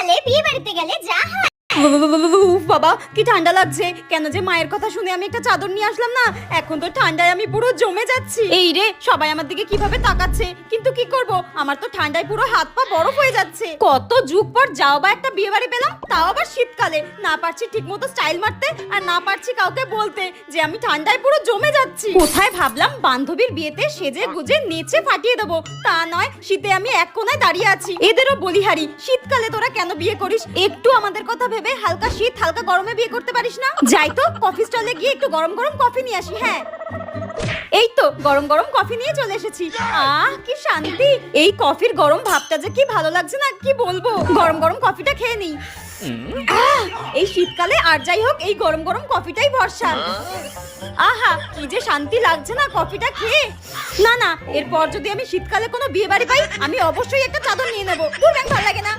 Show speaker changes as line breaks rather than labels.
শীতকালে বিয়ে বাড়িতে গেলে যা হয়।
উফ বাবা কি ঠান্ডা লাগছে, কেন যে মায়ের কথা শুনে আমি একটা চাদর নিয়ে আসলাম না, এখন তো ঠান্ডায় আমি পুরো জমে যাচ্ছি। এই রে, সবাই আমার দিকে কিভাবে তাকাচ্ছে, কিন্তু কি করব, আমার তো ঠান্ডায় পুরো হাত পা বরফ হয়ে যাচ্ছে। কত যুগ পর যাও বা একটা বিয়ে বাড়ি পেলাম, তাও আবার শীতকালে। না পারছি ঠিকমতো স্টাইল মারতে, আর না পারছি কাউকে বলতে যে আমি ঠান্ডায় পুরো জমে যাচ্ছি। কোথায় ভাবলাম বান্ধবীর বিয়েতে সেজে গুজে নেচে ফাটিয়ে দেবো, তা নয়, শীতে আমি এক কোনায় দাঁড়িয়ে আছি। এদেরও বলিহারি, শীতকালে তোরা কেন বিয়ে করিস, একটু আমাদের কথা ভেবে হালকা শীত হালকা গরমে বিয়ে করতে পারিস না? যাই তো কফি স্টলে গিয়ে একটু গরম গরম কফি নিয়ে আসি। হ্যাঁ, এই তো গরম গরম কফি নিয়ে চলে এসেছি। আহ কি শান্তি, এই কফির গরম ভাবটা যে কি ভালো লাগছে না, কি বলবো। গরম গরম কফিটা খেয়ে নিই। এই শীতকালে আর যাই হোক, এই গরম গরম কফিটাই ভরসা। আহা কি যে শান্তি লাগছে না কফিটা খেয়ে। না না, এরপর যদি আমি শীতকালে কোনো বিয়ে বাড়ি পাই, আমি অবশ্যই একটা চাদর নিয়ে নেবো। ভালো লাগে না।